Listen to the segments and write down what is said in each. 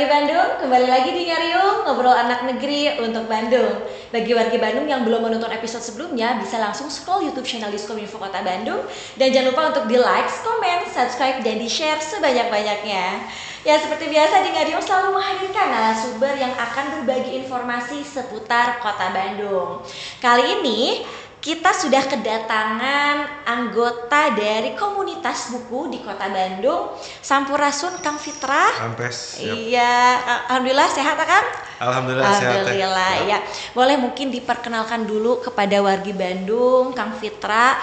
wargi Bandung, kembali lagi di Ngariung, ngobrol anak negeri untuk Bandung. Bagi wargi Bandung yang belum menonton episode sebelumnya, bisa langsung scroll YouTube channel Diskominfo Kota Bandung. Dan jangan lupa untuk di-like, komen, subscribe, dan di-share sebanyak-banyaknya. Ya, seperti biasa di Ngariung selalu menghadirkan narasumber yang akan berbagi informasi seputar Kota Bandung. Kali ini kita sudah kedatangan anggota dari komunitas buku di Kota Bandung, Sampurasun Kang Fitra. Ampes. Iya, alhamdulillah sehat Kang? Alhamdulillah sehat. Alhamdulillah ya. Boleh mungkin diperkenalkan dulu kepada wargi Bandung, Kang Fitra,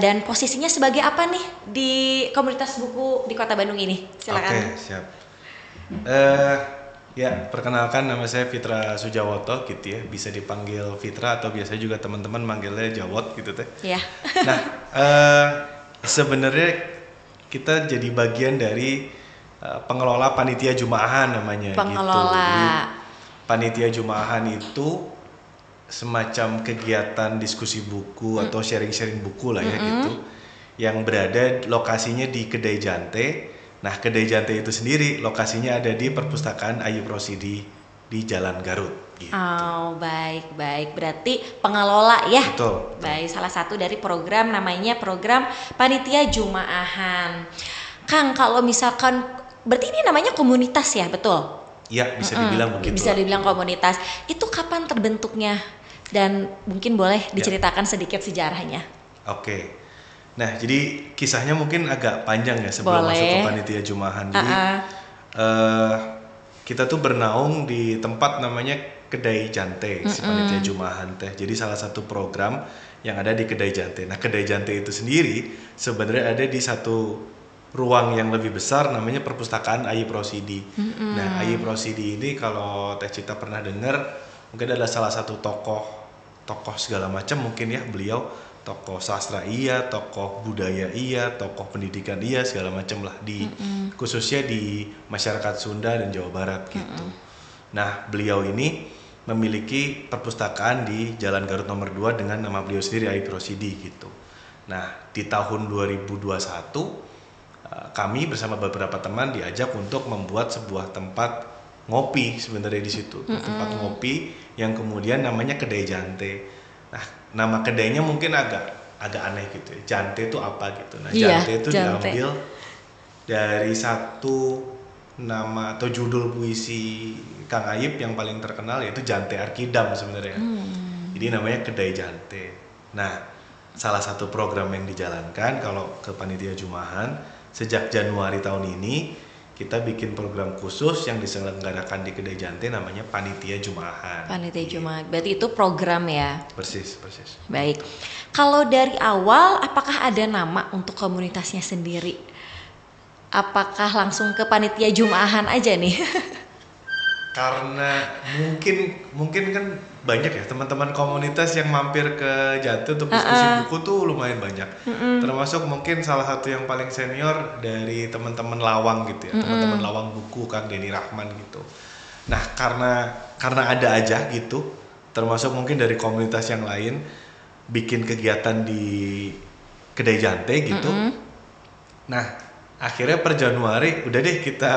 dan posisinya sebagai apa nih di komunitas buku di Kota Bandung ini? Silakan. Oke, siap. Ya, perkenalkan nama saya Fitra Sujawoto gitu ya. Bisa dipanggil Fitra atau biasa juga teman-teman manggilnya Jawot gitu teh. Iya. Nah, sebenarnya kita jadi bagian dari pengelola panitia Jumaahan namanya Pengelola. gitu. Jadi, panitia Jumaahan itu semacam kegiatan diskusi buku atau sharing-sharing buku lah ya gitu. Yang berada lokasinya di Kedai Jante. Nah, Kedai Jante itu sendiri lokasinya ada di Perpustakaan Ayub Rosidi di Jalan Garut. Gitu. Oh, baik. Berarti pengelola ya? Betul. Baik, salah satu dari program namanya program Panitia Jumaahan. Kang, kalau misalkan, berarti ini namanya komunitas ya, betul? Iya, bisa dibilang begitu. Bisa dibilang komunitas. Itu kapan terbentuknya? Dan mungkin boleh diceritakan sedikit sejarahnya. Oke. Nah, jadi kisahnya mungkin agak panjang ya sebelum masuk ke panitia Jumaahan. Jadi kita tuh bernaung di tempat namanya Kedai Jante, si panitia Jumaahan teh. Jadi salah satu program yang ada di Kedai Jante. Nah, Kedai Jante itu sendiri sebenarnya ada di satu ruang yang lebih besar namanya Perpustakaan Ayub Rosidi. Nah, Ayub Rosidi ini kalau Teh Cita pernah dengar, mungkin adalah salah satu tokoh segala macam mungkin ya beliau. Tokoh sastra iya, tokoh budaya iya, tokoh pendidikan iya, segala macam lah di khususnya di masyarakat Sunda dan Jawa Barat gitu. Nah, beliau ini memiliki perpustakaan di Jalan Garut nomor 2 dengan nama beliau sendiri Ayub Rosidi gitu. Nah, di tahun 2021 kami bersama beberapa teman diajak untuk membuat sebuah tempat ngopi sebenarnya di situ. Tempat ngopi yang kemudian namanya Kedai Jante. Nah, nama kedainya mungkin agak aneh gitu ya. Jante itu apa gitu. Nah, Jante itu diambil dari satu nama atau judul puisi Kang Ayub yang paling terkenal yaitu Jante Arkidam sebenarnya. Jadi namanya Kedai Jante. Nah, salah satu program yang dijalankan kalau ke panitia Jumaahan sejak Januari tahun ini kita bikin program khusus yang diselenggarakan di Kedai Jante namanya Panitia Jumaahan. Panitia Jumaahan, berarti itu program ya? Persis. Baik, kalau dari awal apakah ada nama untuk komunitasnya sendiri? Apakah langsung ke Panitia Jumaahan aja nih? Karena mungkin kan banyak ya teman-teman komunitas yang mampir ke Jante untuk diskusi buku tuh lumayan banyak. Termasuk mungkin salah satu yang paling senior dari teman-teman Lawang gitu ya, teman-teman Lawang buku Kang Denny Rahman gitu. Nah, karena ada aja gitu, termasuk mungkin dari komunitas yang lain bikin kegiatan di Kedai Jante gitu. Nah, akhirnya per Januari udah deh kita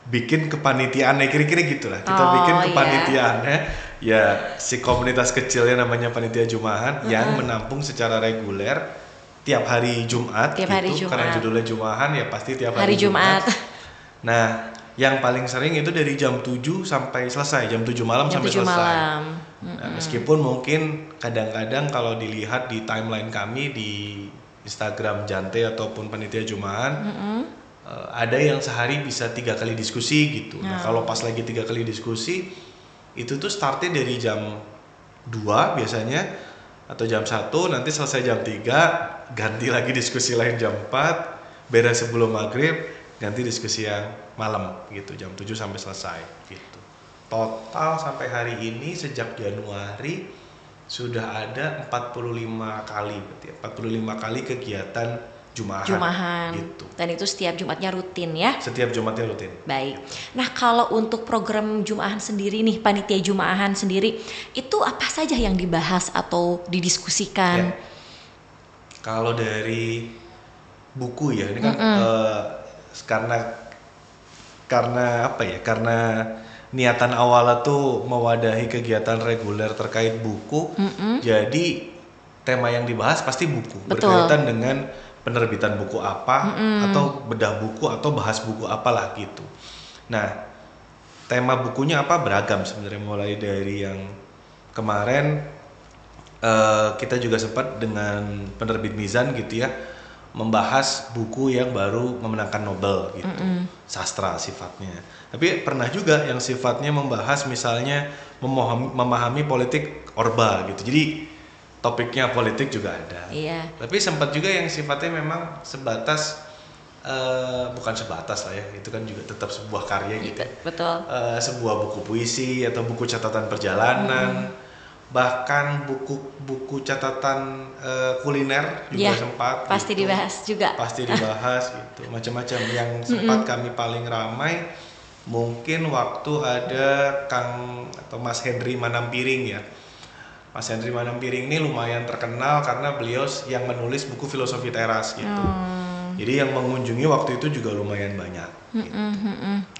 bikin kepanitiaannya kira-kira gitulah. Kita bikin kepanitiaannya ya si komunitas kecilnya namanya Panitia Jumaahan yang menampung secara reguler tiap hari Jumat gitu. Karena judulnya Jumaahan ya pasti tiap hari Jumat. Nah, yang paling sering itu dari jam 7 sampai selesai, jam 7 malam sampai selesai. Nah, meskipun mungkin kadang-kadang kalau dilihat di timeline kami di Instagram Jante ataupun Panitia Jumaahan ada yang sehari bisa 3 kali diskusi gitu. Nah, kalau pas lagi 3 kali diskusi itu tuh startnya dari jam 2 biasanya atau jam 1, nanti selesai jam 3, ganti lagi diskusi lain jam 4, beres sebelum maghrib, ganti diskusi yang malam gitu, jam 7 sampai selesai gitu. Total sampai hari ini sejak Januari sudah ada 45 kali berarti ya, 45 kali kegiatan Jumaahan gitu. Dan itu setiap Jumatnya rutin ya? Setiap Jumatnya rutin. Baik. Nah, kalau untuk program Jumaahan sendiri nih, panitia Jumaahan sendiri, itu apa saja yang dibahas atau didiskusikan? Kalau dari buku ya, ini kan karena karena apa ya? Karena niatan awalnya tuh mewadahi kegiatan reguler terkait buku, jadi tema yang dibahas pasti buku, Betul. berkaitan dengan penerbitan buku apa, atau bedah buku, atau bahas buku apalah gitu. Nah, tema bukunya apa beragam sebenarnya, mulai dari yang kemarin kita juga sempat dengan penerbit Mizan gitu ya, membahas buku yang baru memenangkan Nobel gitu, sastra sifatnya. Tapi pernah juga yang sifatnya membahas misalnya memahami politik Orba gitu. Jadi topiknya politik juga ada. Iya. Tapi sempat juga yang sifatnya memang sebatas bukan sebatas lah ya, itu kan juga tetap sebuah karya gitu. Betul. Sebuah buku puisi atau buku catatan perjalanan. Bahkan buku catatan kuliner juga sempat pasti gitu. dibahas juga. Pasti dibahas gitu, macam-macam. Yang sempat kami paling ramai mungkin waktu ada Kang atau Mas Henry Manampiring ya. Mas Henry Manampiring ini lumayan terkenal karena beliau yang menulis buku Filosofi Teras gitu. Jadi yang mengunjungi waktu itu juga lumayan banyak gitu.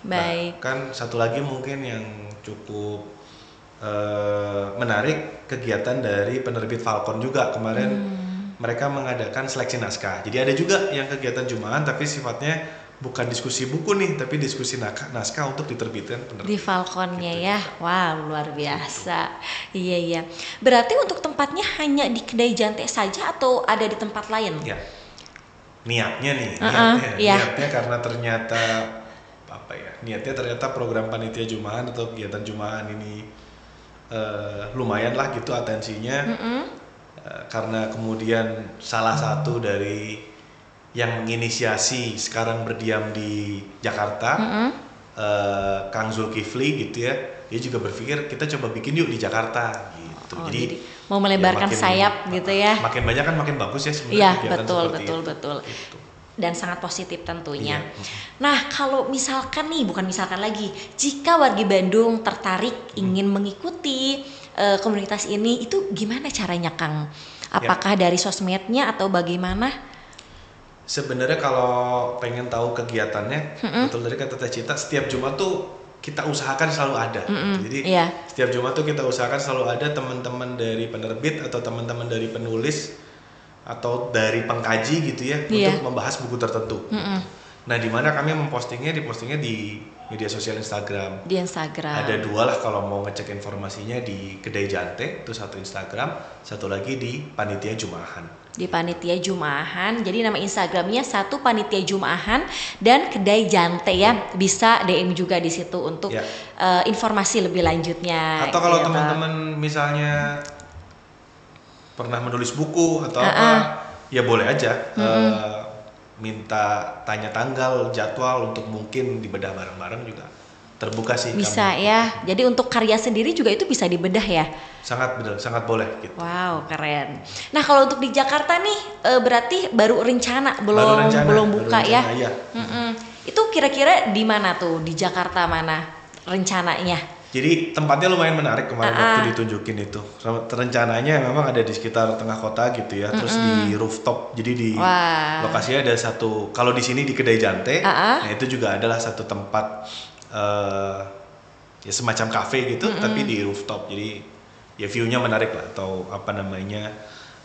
Baik. Bahkan satu lagi mungkin yang cukup menarik, kegiatan dari penerbit Falcon juga kemarin. Mereka mengadakan seleksi naskah. Jadi ada juga yang kegiatan Jumaan tapi sifatnya bukan diskusi buku nih, tapi diskusi naskah untuk diterbitkan penerbit. Di Falconnya gitu. ya. Wow, luar biasa. Iya. Berarti untuk tempatnya hanya di Kedai Jante saja atau ada di tempat lain? Ya. Niatnya nih, niatnya karena ternyata apa ya? Niatnya ternyata program panitia Jumaan atau kegiatan Jumaan ini lumayan lah gitu atensinya, karena kemudian salah satu dari yang menginisiasi sekarang berdiam di Jakarta, Kang Zulkifli gitu ya, dia juga berpikir kita coba bikin yuk di Jakarta gitu. Jadi mau melebarkan sayap gitu ya. Makin banyak kan makin bagus ya sebenarnya. Iya, kegiatan betul. Gitu. Dan sangat positif tentunya. Iya. Nah, kalau misalkan nih, bukan misalkan lagi, jika warga Bandung tertarik ingin mengikuti komunitas ini, itu gimana caranya, Kang? Apakah dari sosmednya atau bagaimana? Sebenarnya kalau pengen tahu kegiatannya, betul dari kata Teh Cita, setiap Jumat tuh kita usahakan selalu ada. Jadi setiap Jumat tuh kita usahakan selalu ada teman-teman dari penerbit atau teman-teman dari penulis atau dari pengkaji gitu ya, untuk membahas buku tertentu. Nah, di mana kami dipostingnya di media sosial Instagram. Di Instagram. Ada dua lah kalau mau ngecek informasinya, di Kedai Jante itu satu Instagram, satu lagi di Panitia Jumaahan. Di Panitia Jumaahan. Jadi nama Instagramnya satu Panitia Jumaahan dan Kedai Jante ya. Bisa DM juga di situ untuk informasi lebih lanjutnya. Atau kalau teman-teman misalnya pernah menulis buku atau ya boleh aja minta tanya tanggal, jadwal untuk mungkin dibedah bareng-bareng juga terbuka sih. Bisa ya. Jadi untuk karya sendiri juga itu bisa dibedah ya. Sangat benar, sangat boleh gitu. Wow, keren. Nah, kalau untuk di Jakarta nih berarti baru rencana, belum buka ya. Iya. Itu kira-kira di mana tuh? Di Jakarta mana rencananya? Jadi tempatnya lumayan menarik kemarin waktu ditunjukin itu. Rencananya memang ada di sekitar tengah kota gitu ya, terus di rooftop. Jadi di lokasinya ada satu. Kalau di sini di Kedai Jante, nah itu juga adalah satu tempat ya semacam kafe gitu, tapi di rooftop. Jadi ya view-nya menarik lah, atau apa namanya,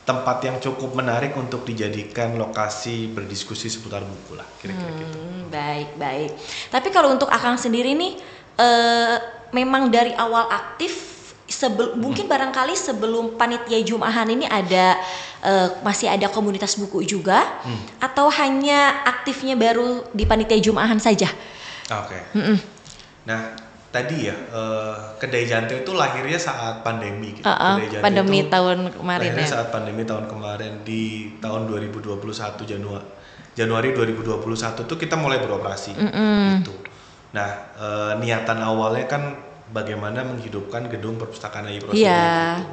tempat yang cukup menarik untuk dijadikan lokasi berdiskusi seputar buku lah, kira-kira gitu. Baik. Tapi kalau untuk Akang sendiri nih, memang dari awal aktif, mungkin barangkali sebelum Panitia Jumaahan ini ada masih ada komunitas buku juga, atau hanya aktifnya baru di Panitia Jumaahan saja? Oke. Nah, tadi ya Kedai Jante itu lahirnya saat pandemi gitu. Kedai Jante pandemi itu tahun kemarin lahirnya ya. saat pandemi tahun kemarin di tahun 2021 Januari 2021 tuh kita mulai beroperasi gitu. Nah, niatan awalnya kan bagaimana menghidupkan gedung Perpustakaan Ayy Rosidi gitu.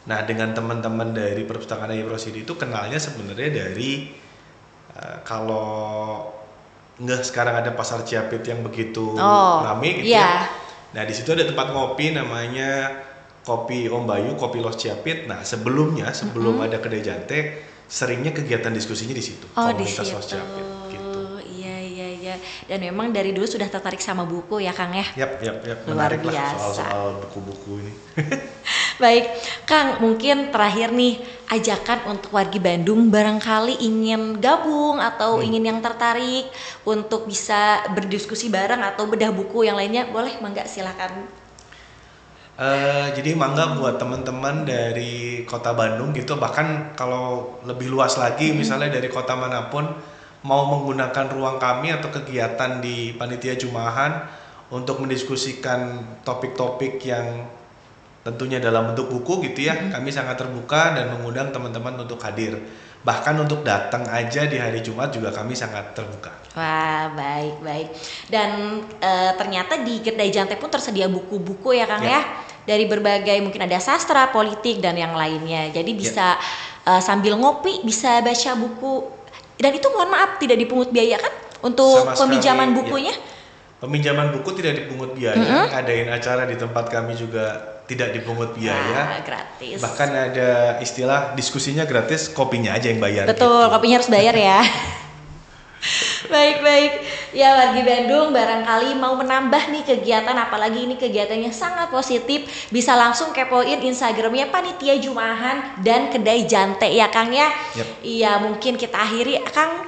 Nah, dengan teman-teman dari Perpustakaan Ayy Rosidi itu kenalnya sebenarnya dari kalau sekarang ada Pasar Ciapit yang begitu rame gitu ya. Nah, di situ ada tempat ngopi namanya Kopi Om Bayu, Kopi Los Ciapit. Nah, sebelum ada Kedai Jante, seringnya kegiatan diskusinya di situ. Komunitas Los Ciapit gitu. Iya. Dan memang dari dulu sudah tertarik sama buku ya Kang ya? Yap. Luar Menarik lah biasa. soal buku-buku ini. Baik, Kang, mungkin terakhir nih ajakan untuk wargi Bandung barangkali ingin gabung atau ingin yang tertarik untuk bisa berdiskusi bareng atau bedah buku yang lainnya, boleh mangga silakan. Jadi mangga buat teman-teman dari kota Bandung gitu, bahkan kalau lebih luas lagi misalnya dari kota manapun mau menggunakan ruang kami atau kegiatan di panitia Jumahan untuk mendiskusikan topik-topik yang tentunya dalam bentuk buku gitu ya, kami sangat terbuka dan mengundang teman-teman untuk hadir. Bahkan untuk datang aja di hari Jumat juga kami sangat terbuka. Wah, baik. Dan ternyata di Kedai Jantai pun tersedia buku-buku ya Kang ya. Dari berbagai, mungkin ada sastra, politik dan yang lainnya. Jadi bisa sambil ngopi bisa baca buku. Dan itu mohon maaf tidak dipungut biaya kan untuk peminjaman bukunya? Ya. Peminjaman buku tidak dipungut biaya. Ngadain acara di tempat kami juga tidak dipungut biaya. Gratis. Bahkan ada istilah diskusinya gratis, kopinya aja yang bayar. Betul, gitu. kopinya harus bayar ya. Baik. Ya wargi Bandung barangkali mau menambah nih kegiatan, apalagi ini kegiatannya sangat positif, bisa langsung kepoin Instagramnya Panitia Jumahan dan Kedai Jantai ya Kang ya. Iya, mungkin kita akhiri Kang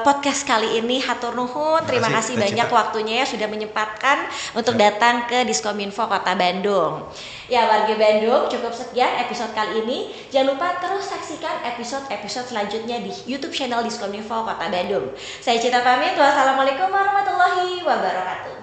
podcast kali ini. Hatur nuhun, terima kasih banyak waktunya ya sudah menyempatkan untuk datang ke Diskominfo Kota Bandung. Ya wargi Bandung, cukup sekian episode kali ini. Jangan lupa terus saksikan episode selanjutnya di YouTube channel Diskominfo Kota Bandung. Saya Cita pamit, wassalamualaikum warahmatullahi wabarakatuh.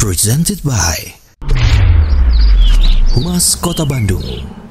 Presented by Humas Kota Bandung.